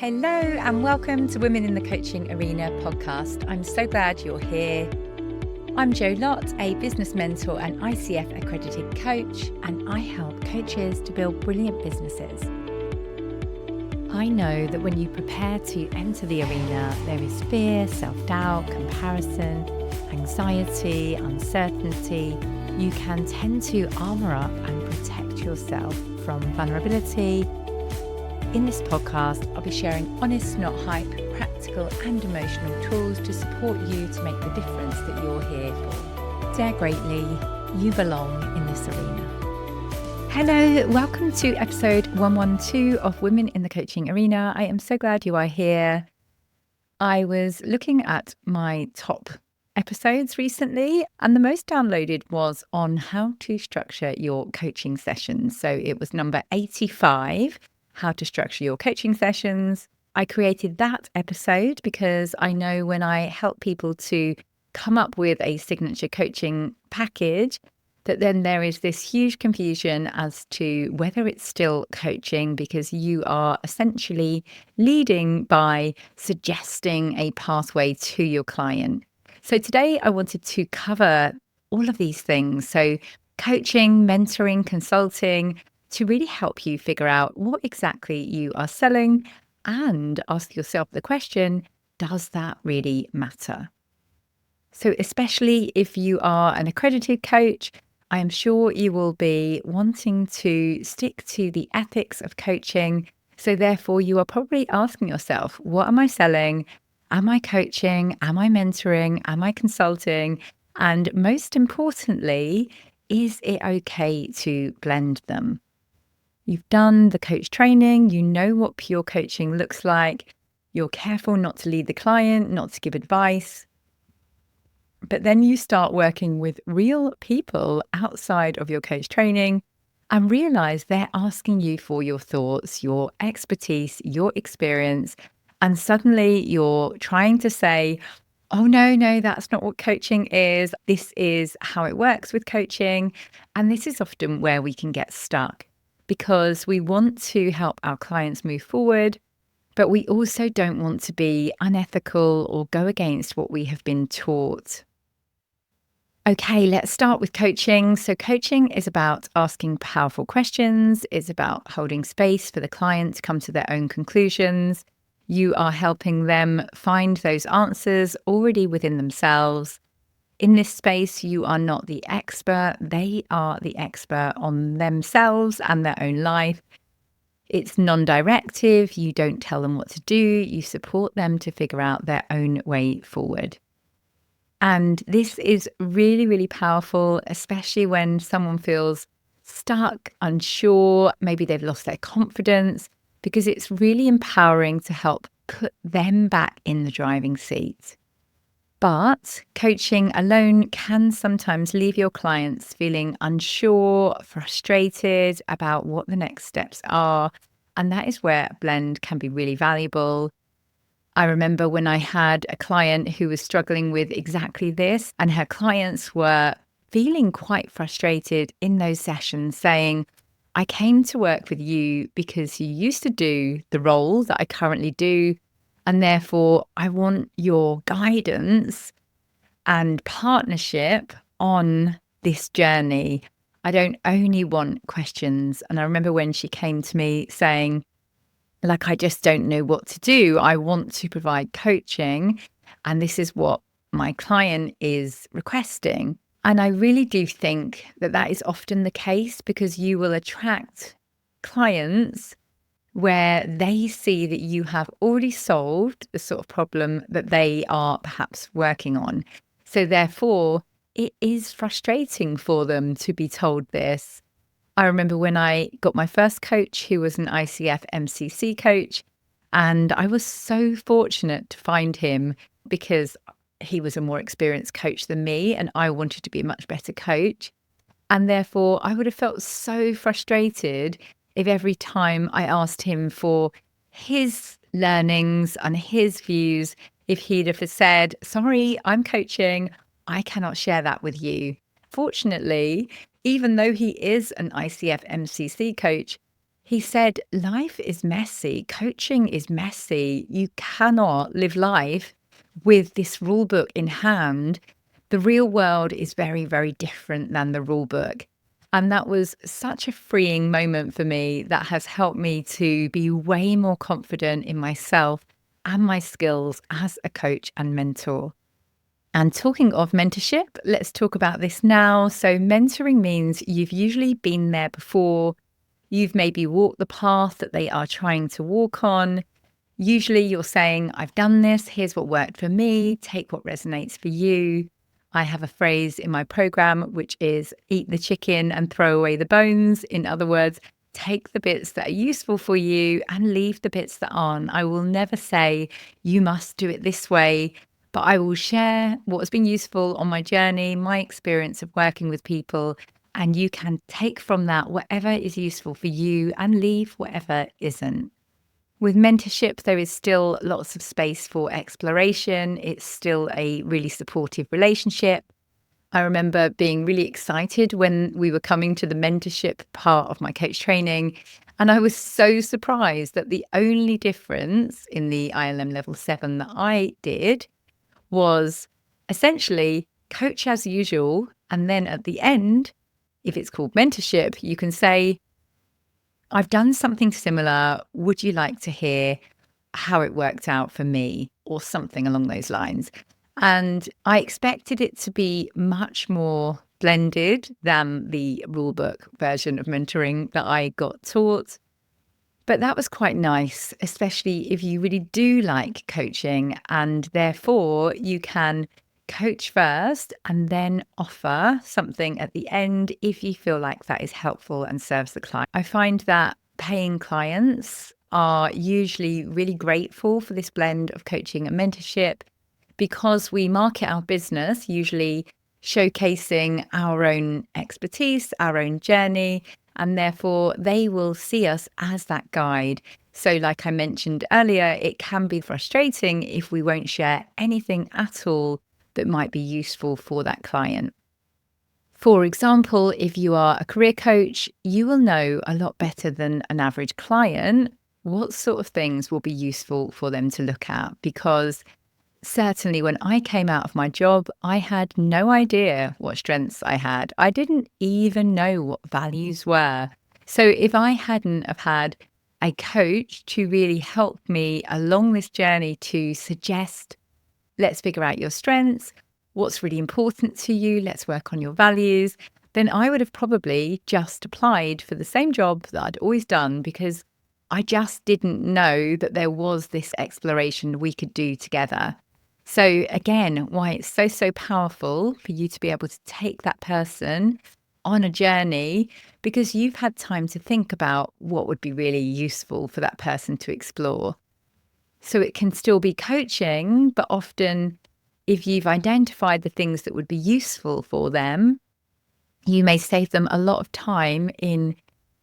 Hello and welcome to Women in the Coaching Arena podcast. I'm so glad you're here. I'm Lott, a business mentor and ICF accredited coach, and I help coaches to build brilliant businesses. I know that when you prepare to enter the arena, there is fear, self-doubt, comparison, anxiety, uncertainty. You can tend to armor up and protect yourself from vulnerability. In this podcast, I'll be sharing honest, not hype, practical and emotional tools to support you to make the difference that you're here for. Dare greatly, you belong in this arena. Hello, welcome to episode 112 of Women in the Coaching Arena. I am so glad you are here. I was looking at my top episodes recently, and the most downloaded was on how to structure your coaching sessions. So it was number 85. How to structure your coaching sessions. I created that episode because I know when I help people to come up with a signature coaching package, that then there is this huge confusion as to whether it's still coaching, because you are essentially leading by suggesting a pathway to your client. So today I wanted to cover all of these things. So coaching, mentoring, consulting, to really help you figure out what exactly you are selling and ask yourself the question, does that really matter? So especially if you are an accredited coach, I am sure you will be wanting to stick to the ethics of coaching. So therefore, you are probably asking yourself, what am I selling? Am I coaching? Am I mentoring? Am I consulting? And most importantly, is it okay to blend them? You've done the coach training, you know what pure coaching looks like. You're careful not to lead the client, not to give advice. But then you start working with real people outside of your coach training and realize they're asking you for your thoughts, your expertise, your experience. And suddenly you're trying to say, oh, no, that's not what coaching is. This is how it works with coaching. And this is often where we can get stuck, because we want to help our clients move forward, but we also don't want to be unethical or go against what we have been taught. Okay, let's start with coaching. So coaching is about asking powerful questions. It's about holding space for the client to come to their own conclusions. You are helping them find those answers already within themselves. In this space, you are not the expert. They are the expert on themselves and their own life. It's non-directive. You don't tell them what to do. You support them to figure out their own way forward. And this is really, really powerful, especially when someone feels stuck, unsure, maybe they've lost their confidence, because it's really empowering to help put them back in the driving seat. But coaching alone can sometimes leave your clients feeling unsure, frustrated about what the next steps are. And that is where a blend can be really valuable. I remember when I had a client who was struggling with exactly this, and her clients were feeling quite frustrated in those sessions, saying, I came to work with you because you used to do the role that I currently do. And therefore, I want your guidance and partnership on this journey. I don't only want questions. And I remember when she came to me saying, I just don't know what to do. I want to provide coaching, and this is what my client is requesting. And I really do think that that is often the case, because you will attract clients where they see that you have already solved the sort of problem that they are perhaps working on. So therefore, it is frustrating for them to be told this. I remember when I got my first coach, who was an ICF MCC coach, and I was so fortunate to find him because he was a more experienced coach than me, and I wanted to be a much better coach. And therefore, I would have felt so frustrated if every time I asked him for his learnings and his views, if he'd have said, sorry, I'm coaching, I cannot share that with you. Fortunately, even though he is an ICF MCC coach, He said, life is messy. Coaching is messy. You cannot live life with this rule book in hand. The real world is very, very different than the rule book. And that was such a freeing moment for me that has helped me to be way more confident in myself and my skills as a coach and mentor. And talking of mentorship, let's talk about this now. So, mentoring means you've usually been there before. You've maybe walked the path that they are trying to walk on. Usually you're saying, I've done this. Here's what worked for me. Take what resonates for you. I have a phrase in my program, which is eat the chicken and throw away the bones. In other words, take the bits that are useful for you and leave the bits that aren't. I will never say you must do it this way, but I will share what has been useful on my journey, my experience of working with people, and you can take from that whatever is useful for you and leave whatever isn't. With mentorship, there is still lots of space for exploration. It's still a really supportive relationship. I remember being really excited when we were coming to the mentorship part of my coach training. And I was so surprised that the only difference in the ILM level 7 that I did was essentially coach as usual. And then at the end, if it's called mentorship, you can say, I've done something similar. Would you like to hear how it worked out for me, or something along those lines? And I expected it to be much more blended than the rulebook version of mentoring that I got taught. But that was quite nice, especially if you really do like coaching, and therefore you can coach first and then offer something at the end if you feel like that is helpful and serves the client. I find that paying clients are usually really grateful for this blend of coaching and mentorship because we market our business usually showcasing our own expertise, our own journey, and therefore they will see us as that guide. So like I mentioned earlier, it can be frustrating if we won't share anything at all that might be useful for that client. For example, if you are a career coach, you will know a lot better than an average client what sort of things will be useful for them to look at, because certainly when I came out of my job, I had no idea what strengths I had. I didn't even know what values were. So if I hadn't have had a coach to really help me along this journey to suggest, let's figure out your strengths, what's really important to you, let's work on your values, then I would have probably just applied for the same job that I'd always done, because I just didn't know that there was this exploration we could do together. So again, why it's so powerful for you to be able to take that person on a journey, because you've had time to think about what would be really useful for that person to explore. So it can still be coaching, but often if you've identified the things that would be useful for them, you may save them a lot of time in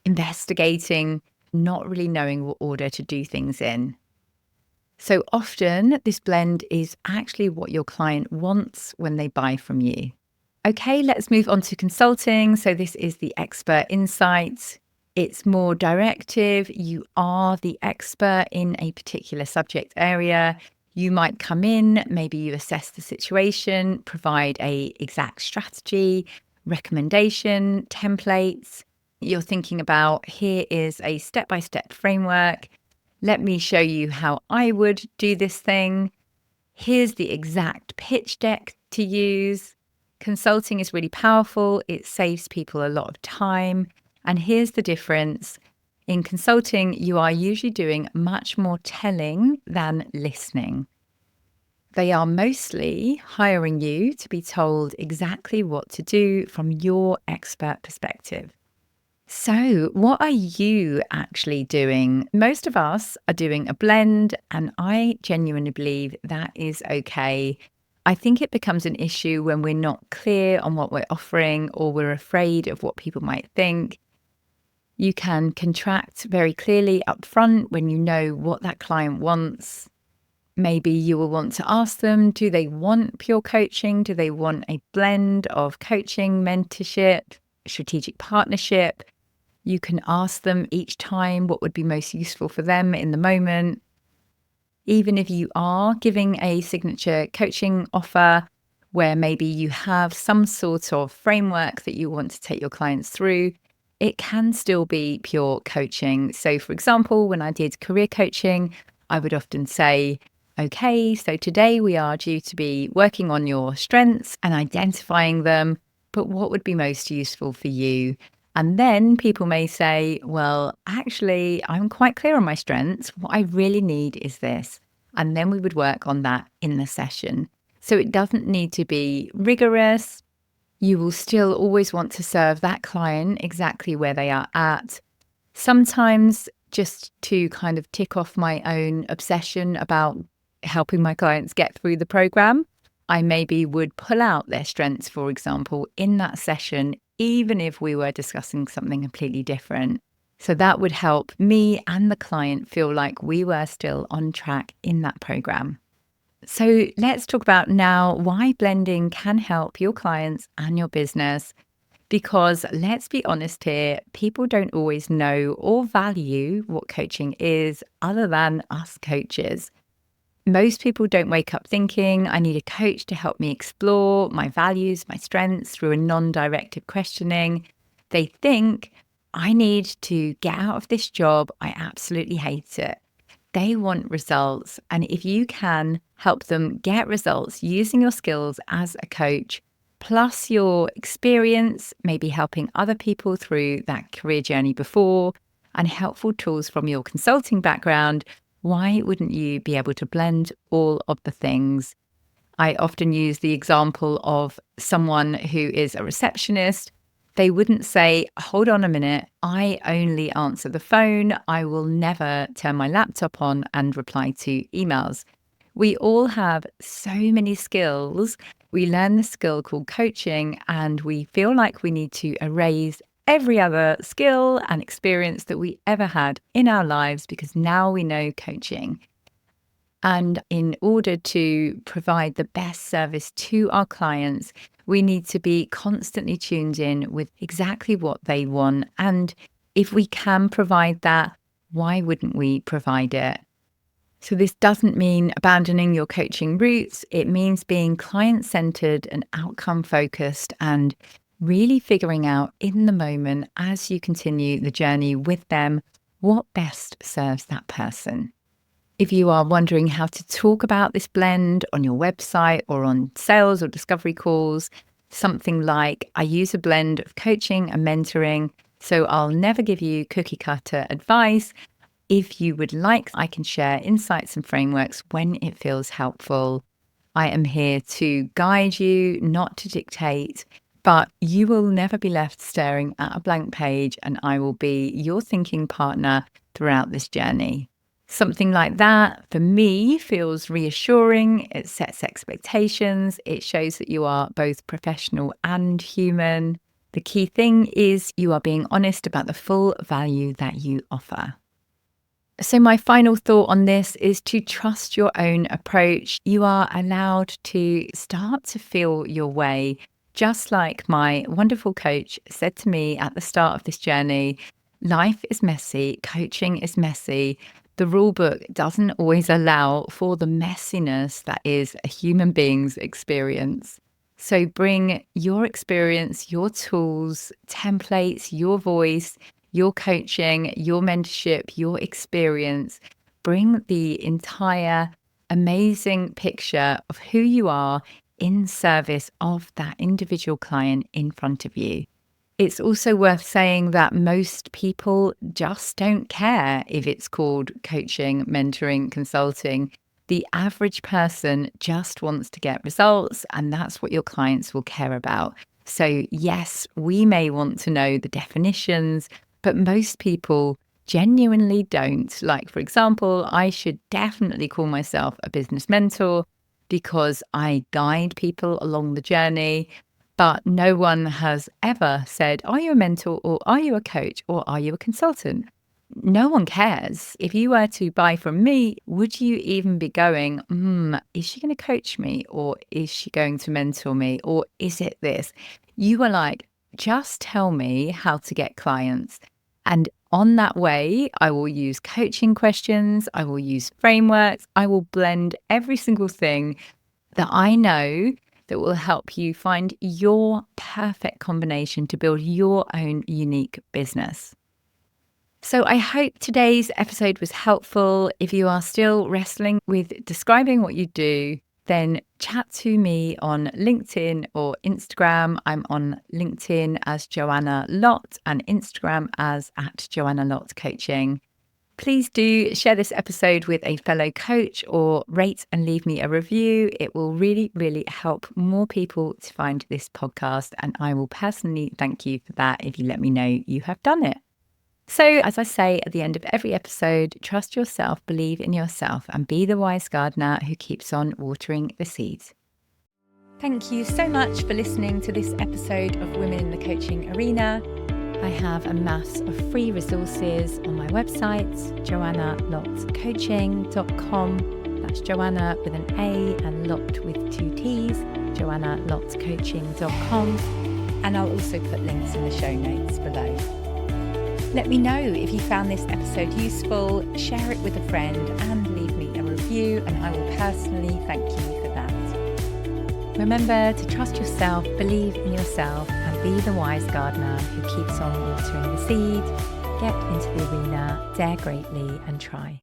investigating, not really knowing what order to do things in. So often this blend is actually what your client wants when they buy from you. Okay, let's move on to consulting. So this is the expert insights. It's more directive. You are the expert in a particular subject area. You might come in, maybe you assess the situation, provide a exact strategy, recommendation, templates. You're thinking about, here is a step-by-step framework. Let me show you how I would do this thing. Here's the exact pitch deck to use. Consulting is really powerful. It saves people a lot of time. And here's the difference. In consulting, you are usually doing much more telling than listening. They are mostly hiring you to be told exactly what to do from your expert perspective. So, what are you actually doing? Most of us are doing a blend, and I genuinely believe that is okay. I think it becomes an issue when we're not clear on what we're offering, or we're afraid of what people might think. You can contract very clearly upfront when you know what that client wants. Maybe you will want to ask them, do they want pure coaching? Do they want a blend of coaching, mentorship, strategic partnership? You can ask them each time what would be most useful for them in the moment. Even if you are giving a signature coaching offer where maybe you have some sort of framework that you want to take your clients through, it can still be pure coaching. So, for example, when I did career coaching, I would often say, okay, so today we are due to be working on your strengths and identifying them, but what would be most useful for you? And then people may say, well, actually, I'm quite clear on my strengths. What I really need is this. And then we would work on that in the session. So it doesn't need to be rigorous. You will still always want to serve that client exactly where they are at. Sometimes, just to kind of tick off my own obsession about helping my clients get through the program, I maybe would pull out their strengths, for example, in that session, even if we were discussing something completely different. So that would help me and the client feel like we were still on track in that program. So let's talk about now why blending can help your clients and your business. Because let's be honest here, people don't always know or value what coaching is other than us coaches. Most people don't wake up thinking, I need a coach to help me explore my values, my strengths through a non-directive questioning. They think, I need to get out of this job. I absolutely hate it. They want results. And if you can help them get results using your skills as a coach, plus your experience, maybe helping other people through that career journey before, and helpful tools from your consulting background, why wouldn't you be able to blend all of the things? I often use the example of someone who is a receptionist. They wouldn't say, hold on a minute, I only answer the phone. I will never turn my laptop on and reply to emails. We all have so many skills. We learn the skill called coaching, and we feel like we need to erase every other skill and experience that we ever had in our lives because now we know coaching. And in order to provide the best service to our clients, we need to be constantly tuned in with exactly what they want. And if we can provide that, why wouldn't we provide it? So this doesn't mean abandoning your coaching roots. It means being client-centered and outcome-focused and really figuring out in the moment as you continue the journey with them, what best serves that person. If you are wondering how to talk about this blend on your website or on sales or discovery calls, something like, I use a blend of coaching and mentoring, so I'll never give you cookie cutter advice. If you would like, I can share insights and frameworks when it feels helpful. I am here to guide you, not to dictate, but you will never be left staring at a blank page, and I will be your thinking partner throughout this journey. Something like that, for me, feels reassuring. It sets expectations. It shows that you are both professional and human. The key thing is you are being honest about the full value that you offer. So my final thought on this is to trust your own approach. You are allowed to start to feel your way. Just like my wonderful coach said to me at the start of this journey, life is messy, coaching is messy. The rule book doesn't always allow for the messiness that is a human being's experience. So bring your experience, your tools, templates, your voice, your coaching, your mentorship, your experience. Bring the entire amazing picture of who you are in service of that individual client in front of you. It's also worth saying that most people just don't care if it's called coaching, mentoring, consulting. The average person just wants to get results, and that's what your clients will care about. So yes, we may want to know the definitions, but most people genuinely don't. Like, for example, I should definitely call myself a business mentor because I guide people along the journey. But no one has ever said, are you a mentor or are you a coach or are you a consultant? No one cares. If you were to buy from me, would you even be going, is she going to coach me or is she going to mentor me or is it this? You were like, just tell me how to get clients. And on that way, I will use coaching questions, I will use frameworks, I will blend every single thing that I know that will help you find your perfect combination to build your own unique business. So I hope today's episode was helpful. If you are still wrestling with describing what you do, then chat to me on LinkedIn or Instagram. I'm on LinkedIn as Joanna Lott and Instagram as @JoannaLottCoaching. Please do share this episode with a fellow coach or rate and leave me a review. It will really, really help more people to find this podcast. And I will personally thank you for that if you let me know you have done it. So, as I say at the end of every episode, trust yourself, believe in yourself, and be the wise gardener who keeps on watering the seeds. Thank you so much for listening to this episode of Women in the Coaching Arena. I have a mass of free resources on my website, joannalottcoaching.com. That's Joanna with an A and Lott with 2 T's, joannalottcoaching.com. And I'll also put links in the show notes below. Let me know if you found this episode useful, share it with a friend and leave me a review, and I will personally thank you for that. Remember to trust yourself, believe in yourself, and be the wise gardener who keeps on watering the seed. Get into the arena, dare greatly and try.